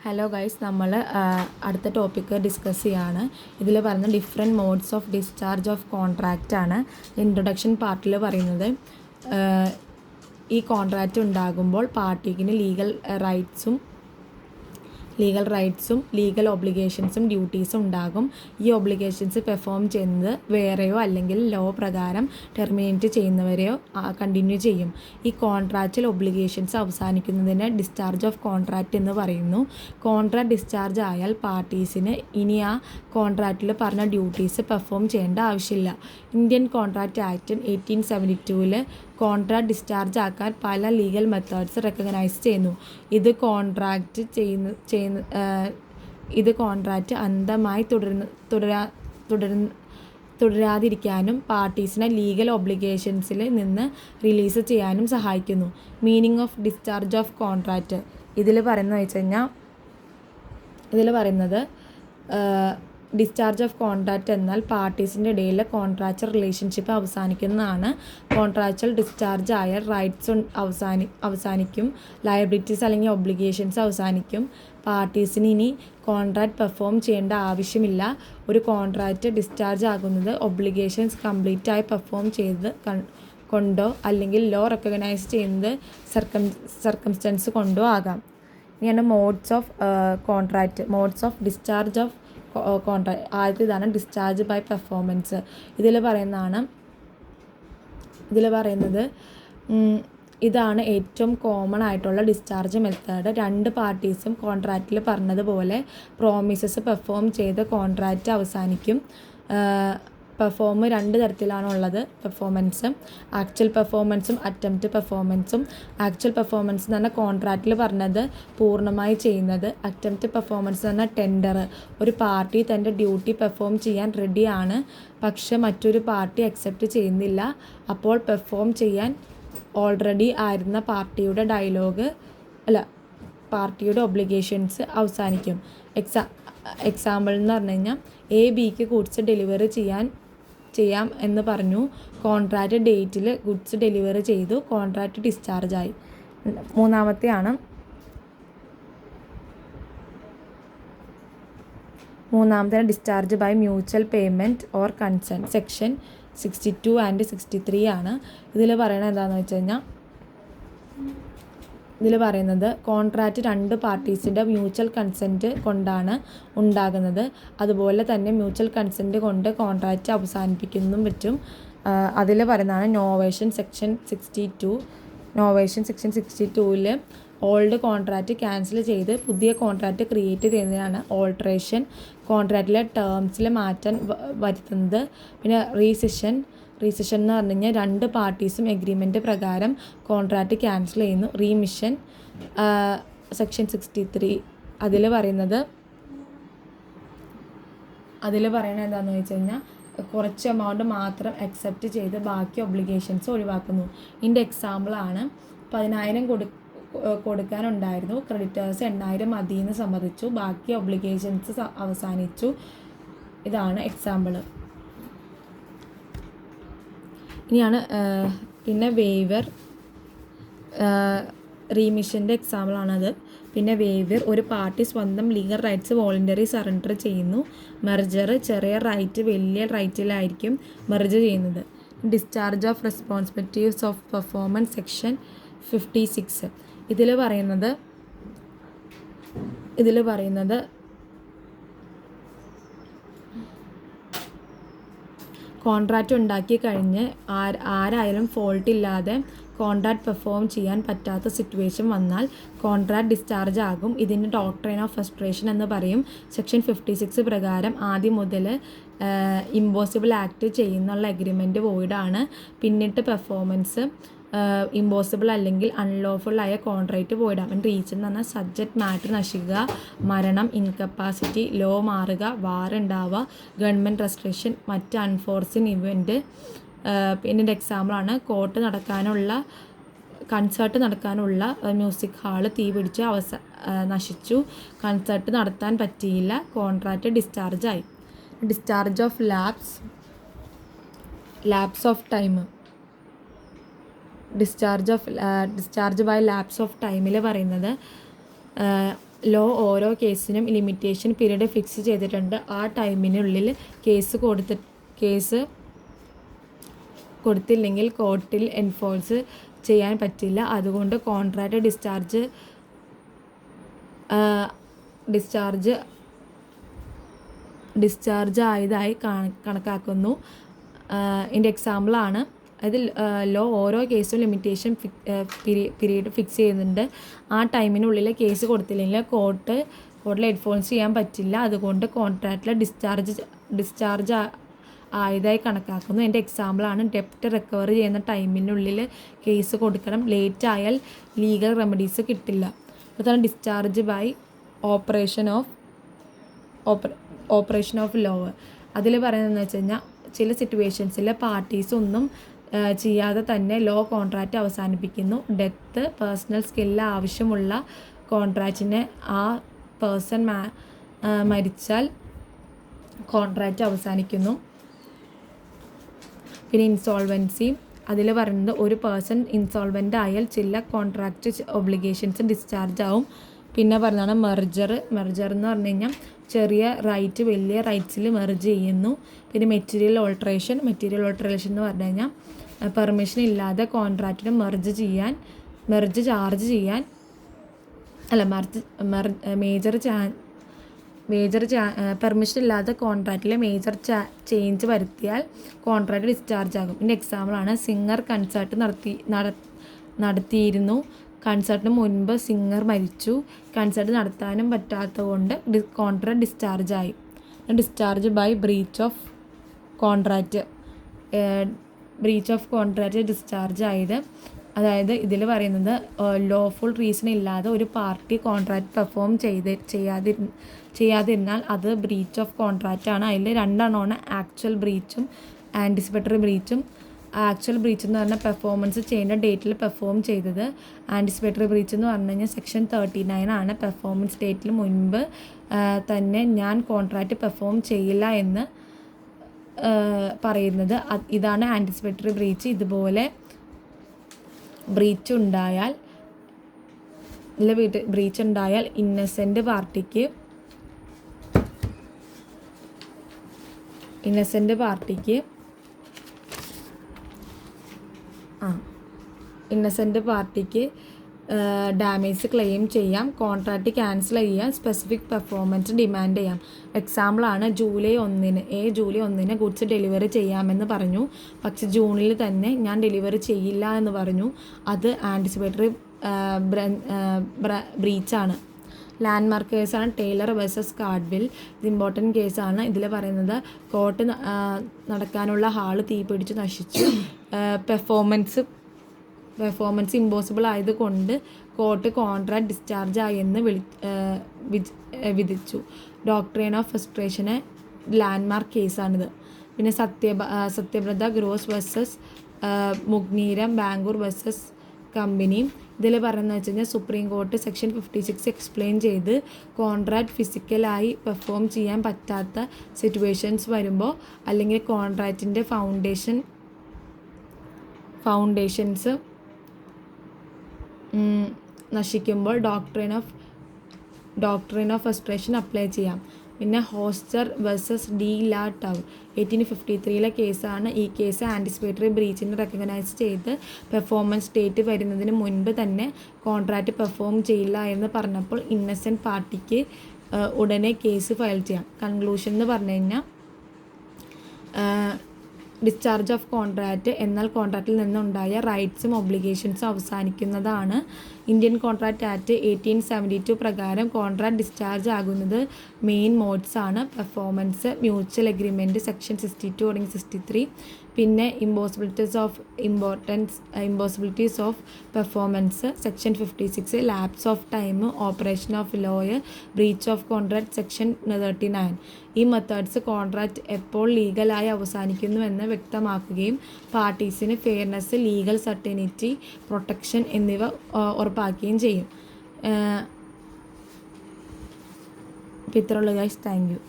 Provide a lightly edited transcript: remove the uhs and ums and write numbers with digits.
Hello guys, നമ്മൾ അടുത്ത topic discuss ചെയ്യാണ്. ഇതിൽ പറയുന്ന different modes of discharge of contract ആണ്. ഇൻട്രൊഡക്ഷൻ പാർട്ടിൽ പറയുന്നത് ഈ കോൺട്രാക്റ്റ് ഉണ്ടാകുമ്പോൾ പാർട്ടിക്ക് ലീഗൽ ഒബ്ലിഗേഷൻസും ഡ്യൂട്ടീസും ഉണ്ടാകും. ഈ ഒബ്ലിഗേഷൻസ് പെർഫോം ചെയ്യുന്നത് വേറെയോ അല്ലെങ്കിൽ ലോ പ്രകാരം ടെർമിനേറ്റ് ചെയ്യുന്നവരെയോ കണ്ടിന്യൂ ചെയ്യും. ഈ കോൺട്രാക്ച്വൽ ഒബ്ലിഗേഷൻസ് അവസാനിക്കുന്നതിന് ഡിസ്ചാർജ് ഓഫ് കോൺട്രാക്റ്റ് എന്ന് പറയുന്നു. കോൺട്രാക്റ്റ് ഡിസ്ചാർജ് ആയാൽ പാർട്ടീസിന് ഇനി ആ കോൺട്രാക്റ്റിൽ പറഞ്ഞ ഡ്യൂട്ടീസ് പെർഫോം ചെയ്യേണ്ട ആവശ്യമില്ല. Indian contract act 1872 contract discharge ആക്കാൻ പല ലീഗൽ മെത്തേഡ്സ് റെക്കഗ്നൈസ് ചെയ്യുന്നു. ഇത് കോൺട്രാക്റ്റ് അന്ധമായി തുടരാതിരിക്കാനും പാർട്ടീസിനെ ലീഗൽ ഒബ്ലിഗേഷൻസിൽ നിന്ന് റിലീസ് ചെയ്യാനും സഹായിക്കുന്നു. Meaning of discharge of contract ഇതിൽ പറയുന്നത് ഡിസ്ചാർജ് ഓഫ് കോൺട്രാക്റ്റ് എന്നാൽ പാർട്ടീസിൻ്റെ ഇടയിൽ കോൺട്രാക്ച്വൽ റിലേഷൻഷിപ്പ് അവസാനിക്കുന്നതാണ്. കോൺട്രാക്ച്വൽ ഡിസ്ചാർജ് ആയ റൈറ്റ്സ് അവസാനിക്കും, ലയബിലിറ്റീസ് അല്ലെങ്കിൽ ഒബ്ലിഗേഷൻസ് അവസാനിക്കും. പാർട്ടീസിന് ഇനി കോൺട്രാക്റ്റ് പെർഫോം ചെയ്യേണ്ട ആവശ്യമില്ല. ഒരു കോൺട്രാക്റ്റ് ഡിസ്ചാർജ് ആകുന്നത് ഒബ്ലിഗേഷൻസ് കംപ്ലീറ്റ് ആയി പെർഫോം ചെയ്ത് കൊണ്ടോ അല്ലെങ്കിൽ ലോ റെക്കഗ്നൈസ് ചെയ്യുന്നത് സർക്കംസ്റ്റൻസ് കൊണ്ടോ ആകാം. ഇനിയാണ് modes of contract. Modes of discharge of contract. ആദ്യത്തെ ഇതാണ് ഡിസ്ചാർജ് ബൈ പെർഫോമൻസ്. ഇതിൽ പറയുന്നത് ഇതാണ് ഏറ്റവും കോമൺ ആയിട്ടുള്ള ഡിസ്ചാർജ് മെത്തേഡ്. രണ്ട് പാർട്ടീസും കോൺട്രാക്റ്റിൽ പറഞ്ഞതുപോലെ പ്രോമിസസ് പെർഫോം ചെയ്ത് കോൺട്രാക്റ്റ് അവസാനിക്കും. പെർഫോം രണ്ട് തരത്തിലാണുള്ളത് പെർഫോമൻസ്. ആക്ച്വൽ പെർഫോമൻസും അറ്റംപ്റ്റ് പെർഫോമൻസും. ആക്ച്വൽ പെർഫോമൻസ് എന്ന് പറഞ്ഞാൽ കോൺട്രാക്റ്റിൽ പറഞ്ഞത് പൂർണ്ണമായി ചെയ്യുന്നത്. അറ്റംപ്റ്റ് പെർഫോമൻസ് എന്ന് പറഞ്ഞാൽ ടെൻഡർ. ഒരു പാർട്ടി തൻ്റെ ഡ്യൂട്ടി പെർഫോം ചെയ്യാൻ റെഡിയാണ്, പക്ഷെ മറ്റൊരു പാർട്ടി അക്സെപ്റ്റ് ചെയ്യുന്നില്ല. അപ്പോൾ പെർഫോം ചെയ്യാൻ ഓൾറെഡി ആയിരുന്ന പാർട്ടിയുടെ ഒബ്ലിഗേഷൻസ് അവസാനിക്കും. എക്സാമ്പിൾ എന്ന് പറഞ്ഞു കഴിഞ്ഞാൽ A-Bക്ക് ഗുഡ്സ് ഡെലിവറി ചെയ്യാം എന്ന് പറഞ്ഞു. കോൺട്രാക്റ്റ് ഡേറ്റിൽ ഗുഡ്സ് ഡെലിവറി ചെയ്തു, കോൺട്രാക്റ്റ് ഡിസ്ചാർജ് ആയി. മൂന്നാമത്തെയാണ് discharge by mutual payment or consent. Section 62 and 63 ആണ്. ഇതിൽ പറയുന്നത് എന്താണെന്ന് വെച്ച് കഴിഞ്ഞാൽ ഇതിൽ പറയുന്നത് കോൺട്രാക്റ്റ് രണ്ട് പാർട്ടീസിൻ്റെ മ്യൂച്വൽ കൺസെൻറ്റ് കൊണ്ടാണ് ഉണ്ടാകുന്നത്. അതുപോലെ തന്നെ മ്യൂച്വൽ കൺസെൻറ്റ് കൊണ്ട് കോൺട്രാക്റ്റ് അവസാനിപ്പിക്കുന്നതും പറ്റും. അതിൽ പറയുന്നതാണ് നോവേഷൻ സെക്ഷൻ 62. നോവേഷൻ സെക്ഷൻ 62ൽ ഓൾഡ് കോൺട്രാക്റ്റ് ക്യാൻസൽ ചെയ്ത് പുതിയ കോൺട്രാക്റ്റ് ക്രിയേറ്റ് ചെയ്യുന്നതാണ് ഓൾട്രേഷൻ. കോൺട്രാക്റ്റിലെ ടേംസിൽ മാറ്റം വരുത്തുന്നത്. പിന്നെ റീസിഷൻ എന്ന് പറഞ്ഞു കഴിഞ്ഞാൽ രണ്ട് പാർട്ടീസും എഗ്രിമെൻറ്റ് പ്രകാരം കോൺട്രാക്റ്റ് ക്യാൻസൽ ചെയ്യുന്നു. Remission section 63. അതിൽ പറയുന്നത് എന്താണെന്ന് വെച്ച് കഴിഞ്ഞാൽ കുറച്ച് എമൗണ്ട് മാത്രം അക്സെപ്റ്റ് ചെയ്ത് ബാക്കി ഒബ്ലിഗേഷൻസ് ഒഴിവാക്കുന്നു. ഇതിൻ്റെ എക്സാമ്പിളാണ് 10,000 കൊടുക്കാനുണ്ടായിരുന്നു, ക്രെഡിറ്റേഴ്സ് 8,000 മതിയെന്ന് സമ്മതിച്ചു, ബാക്കി ഒബ്ലിഗേഷൻസ് അവസാനിച്ചു. ഇതാണ് എക്സാമ്പിൾ. ഇനിയാണ് പിന്നെ വേവർ. റീമിഷൻ്റെ എക്സാമ്പിളാണത്. പിന്നെ വേവർ, ഒരു പാർട്ടി സ്വന്തം ലീഗൽ റൈറ്റ്സ് വോളണ്ടറി സറണ്ടർ ചെയ്യുന്നു. മെർജർ, ചെറിയ റൈറ്റ് വലിയ റൈറ്റിലായിരിക്കും മെർജ് ചെയ്യുന്നത്. Discharge of responsibilities of performance section 56. ഇതിൽ പറയുന്നത് കോൺട്രാക്റ്റ് ഉണ്ടാക്കി കഴിഞ്ഞ് ആരായാലും ഫോൾട്ട് ഇല്ലാതെ കോൺട്രാക്റ്റ് പെർഫോം ചെയ്യാൻ പറ്റാത്ത സിറ്റുവേഷൻ വന്നാൽ കോൺട്രാക്റ്റ് ഡിസ്ചാർജ് ആകും. ഇതിന് ഡോക്ട്രൈൻ ഓഫ് ഫ്രസ്ട്രേഷൻ എന്ന് പറയും. സെക്ഷൻ 56 പ്രകാരം ആദ്യം മുതൽ ഇമ്പോസിബിൾ ആക്ട് ചെയ്യുന്നുള്ള എഗ്രിമെൻറ്റ് വോയിഡാണ്. പിന്നിട്ട് പെർഫോമൻസ് ഇമ്പോസിബിൾ അല്ലെങ്കിൽ അൺലോഫുൾ ആയ കോൺട്രാക്റ്റ് വോയിഡാണ്. റീച്ച് എന്ന് പറഞ്ഞാൽ സബ്ജക്റ്റ് മാറ്റർ നശിക്കുക, മരണം, ഇൻകപ്പാസിറ്റി, ലോ മാറുക, വാർ ഉണ്ടാവുക, ഗവൺമെൻറ് റെസ്ട്രിക്ഷൻ, മറ്റ് അൺഫോർസിൻ ഇവൻറ്റ്. പിന്നെ എക്സാമ്പിളാണ് കൺസേർട്ട് നടക്കാനുള്ള മ്യൂസിക് ഹാള് തീ പിടിച്ച് നശിച്ചു, കൺസേർട്ട് നടത്താൻ പറ്റിയില്ല, കോൺട്രാക്റ്റ് ഡിസ്ചാർജ് ആയി. Discharge of lapse of time. Discharge by lapse of ടൈമിൽ പറയുന്നത് ലോ ഓരോ കേസിനും ലിമിറ്റേഷൻ പീരീഡ് ഫിക്സ് ചെയ്തിട്ടുണ്ട്. ആ ടൈമിനുള്ളിൽ കേസ് കൊടുത്തില്ലെങ്കിൽ കോർട്ടിൽ എൻഫോഴ്സ് ചെയ്യാൻ പറ്റില്ല. അതുകൊണ്ട് കോൺട്രാക്റ്റ് ഡിസ്ചാർജ് ആയതായി കണക്കാക്കുന്നു. ഇതിൻ്റെ എക്സാമ്പിളാണ്. അതിൽ ലോ ഓരോ കേസും ലിമിറ്റേഷൻ പീരീഡ് ഫിക്സ് ചെയ്യുന്നുണ്ട്. ആ ടൈമിനുള്ളിൽ കേസ് കൊടുത്തില്ലെങ്കിൽ കോർട്ടിൽ എൻഫോഴ്സ് ചെയ്യാൻ പറ്റില്ല. അതുകൊണ്ട് കോൺട്രാക്റ്റിൽ ഡിസ്ചാർജ് ആയതായി കണക്കാക്കുന്നു. എൻ്റെ എക്സാമ്പിളാണ് ഡെപ്റ്റ് റിക്കവർ ചെയ്യുന്ന ടൈമിനുള്ളിൽ കേസ് കൊടുക്കണം. ലേറ്റ് ആയാൽ ലീഗൽ റെമഡീസ് കിട്ടില്ല. അതാണ് discharge by operation of law. അതിൽ പറയുന്നതെന്ന് വെച്ച് കഴിഞ്ഞാൽ ചില സിറ്റുവേഷൻസിൽ പാർട്ടീസ് ഒന്നും ചെയ്യാതെ തന്നെ ലോ കോൺട്രാക്റ്റ് അവസാനിപ്പിക്കുന്നു. ഡെത്ത്, പേഴ്സണൽ സ്കില്ല് ആവശ്യമുള്ള കോൺട്രാക്റ്റിനെ ആ പേഴ്സൺ മരിച്ചാൽ കോൺട്രാക്റ്റ് അവസാനിക്കുന്നു. പിന്നെ ഇൻസോൾവൻസി, അതിൽ പറയുന്നത് ഒരു പേഴ്സൺ ഇൻസോൾവൻ്റ് ആയാൽ ചില കോൺട്രാക്റ്റ് ഒബ്ലിഗേഷൻസ് ഡിസ്ചാർജ് ആവും. പിന്നെ പറയുന്നതാണ് മെർജർ എന്ന് പറഞ്ഞു കഴിഞ്ഞാൽ ചെറിയ റൈറ്റ് വലിയ റൈറ്റ്സിൽ മെർജ് ചെയ്യുന്നു. പിന്നെ മെറ്റീരിയൽ ഓൾട്ടറേഷൻ എന്ന് പറഞ്ഞു കഴിഞ്ഞാൽ പെർമിഷൻ ഇല്ലാതെ കോൺട്രാക്റ്റിന് പെർമിഷൻ ഇല്ലാതെ കോൺട്രാക്റ്റിൽ മേജർ ചേഞ്ച് വരുത്തിയാൽ കോൺട്രാക്റ്റ് ഡിസ്ചാർജ് ആകും. ഇതിൻ്റെ എക്സാമ്പിളാണ് സിംഗർ കൺസേർട്ട് നടത്തിയിരുന്നു. കൺസേർട്ടിന് മുൻപ് സിംഗർ മരിച്ചു. കൺസേർട്ട് നടത്താനും പറ്റാത്തത് കൊണ്ട് കോൺട്രാക്റ്റ് ഡിസ്ചാർജ് ആയി. Discharge by breach of contract discharge ആയത്. അതായത് ഇതിൽ പറയുന്നത് ലോഫുൾ റീസൺ ഇല്ലാതെ ഒരു പാർട്ടി കോൺട്രാക്റ്റ് പെർഫോം ചെയ്യാതിരുന്നാൽ അത് ബ്രീച്ച് ഓഫ് കോൺട്രാക്റ്റ് ആണ്. അതിൽ രണ്ടെണ്ണമാണ് ആക്ച്വൽ ബ്രീച്ചും ആൻറ്റിസിപ്പേറ്ററി ബ്രീച്ചും. ആക്ച്വൽ ബ്രീച്ച് എന്ന് പറഞ്ഞാൽ പെർഫോമൻസ് ചെയ്യേണ്ട ഡേറ്റിൽ പെർഫോം ചെയ്തത്. ആൻറ്റിസിപ്പേറ്ററി ബ്രീച്ച് എന്ന് പറഞ്ഞു കഴിഞ്ഞാൽ സെക്ഷൻ 39 ആണ്. പെർഫോമൻസ് ഡേറ്റിൽ മുൻപ് തന്നെ ഞാൻ കോൺട്രാക്റ്റ് പെർഫോം ചെയ്യില്ല എന്ന് പറയുന്നത്. ഇതാണ് ആൻറ്റിസിപ്പേറ്ററി ബ്രീച്ച്. ഇതുപോലെ ബ്രീച്ച് ഉണ്ടായാൽ ഇന്നസെൻ്റ് പാർട്ടിക്ക് ഡാമേജ് ക്ലെയിം ചെയ്യാം. കോൺട്രാക്റ്റ് ക്യാൻസൽ ചെയ്യാം. സ്പെസിഫിക് പെർഫോമൻസ് ഡിമാൻഡ് ചെയ്യാം. എക്സാമ്പിളാണ് ജൂലൈ 1 ഗുഡ്സ് ഡെലിവറി ചെയ്യാമെന്ന് പറഞ്ഞു. പക്ഷെ ജൂണിൽ തന്നെ ഞാൻ ഡെലിവറി ചെയ്യില്ല എന്ന് പറഞ്ഞു. അത് ആൻറ്റിസിപ്പേറ്ററി ബ്രീച്ചാണ്. ലാൻഡ്മാർക്ക് കേസാണ് ടൈലർ വേഴ്സസ് കാർഡ്വിൽ. ഇത് ഇമ്പോർട്ടൻറ്റ് കേസാണ്. ഇതിൽ പറയുന്നത് കോർട്ട് നടക്കാനുള്ള ഹാള് തീപിടിച്ച് നശിച്ചു. പെർഫോമൻസ് ഇമ്പോസിബിൾ ആയതുകൊണ്ട് കോർട്ട് കോൺട്രാക്റ്റ് ഡിസ്ചാർജ് ആയെന്ന് വിധിച്ചു. ഡോക്ട്രൈൻ ഓഫ് ഫ്രസ്ട്രേഷന് ലാൻഡ്മാർക്ക് കേസാണിത്. പിന്നെ സത്യബ്രത ഗ്രോസ് versus Mugneeram Bangalore versus company. ഇതിൽ പറയുന്നത് വെച്ച് കഴിഞ്ഞാൽ സുപ്രീം കോർട്ട് സെക്ഷൻ 56 എക്സ്പ്ലെയിൻ ചെയ്ത് കോൺട്രാക്റ്റ് ഫിസിക്കലായി പെർഫോം ചെയ്യാൻ പറ്റാത്ത സിറ്റുവേഷൻസ് വരുമ്പോൾ അല്ലെങ്കിൽ കോൺട്രാക്റ്റിൻ്റെ ഫൗണ്ടേഷൻസ് നശിക്കുമ്പോൾ ഡോക്ട്രൈൻ ഓഫ് ഫ്രസ്ട്രേഷൻ അപ്ലൈ ചെയ്യാം. പിന്നെ Hochster versus De La Tour 1853 കേസാണ്. ഈ കേസ് ആൻറ്റിസിപ്പേറ്ററി ബ്രീച്ചിനെ റെക്കഗ്നൈസ് ചെയ്ത് പെർഫോമൻസ് ഡേറ്റ് വരുന്നതിന് മുൻപ് തന്നെ കോൺട്രാക്റ്റ് പെർഫോം ചെയ്യില്ല എന്ന് പറഞ്ഞപ്പോൾ ഇന്നസെൻ്റ് പാർട്ടിക്ക് ഉടനെ കേസ് ഫയൽ ചെയ്യാം. കൺക്ലൂഷൻ എന്ന് പറഞ്ഞു കഴിഞ്ഞാൽ ഡിസ്ചാർജ് ഓഫ് കോൺട്രാക്റ്റ് എന്നാൽ കോൺട്രാക്റ്റിൽ നിന്നുണ്ടായ റൈറ്റ്സും ഒബ്ലിഗേഷൻസും അവസാനിക്കുന്നതാണ്. ഇന്ത്യൻ കോൺട്രാക്റ്റ് ആക്ട് 1872 പ്രകാരം കോൺട്രാക്റ്റ് ഡിസ്ചാർജ് ആകുന്നത് മെയിൻ മോഡ്സ് ആണ്. പെർഫോമൻസ്, മ്യൂച്വൽ എഗ്രിമെൻറ്റ് സെക്ഷൻ 62/63, പിന്നെ impossibilities of performance section 56, lapse of time, operation of lawyer, breach of contract section 39. ഈ മെത്തേഡ്സ് കോൺട്രാക്റ്റ് എപ്പോൾ ലീഗലായി അവസാനിക്കുന്നുവെന്ന് വ്യക്തമാക്കുകയും പാർട്ടീസിന് ഫെയർനെസ്, ലീഗൽ സർട്ടനിറ്റി, പ്രൊട്ടക്ഷൻ എന്നിവ ഉറപ്പാക്കുകയും ചെയ്യും. ഇത്രയുള്ളൂ ഗൈസ്. Thank you.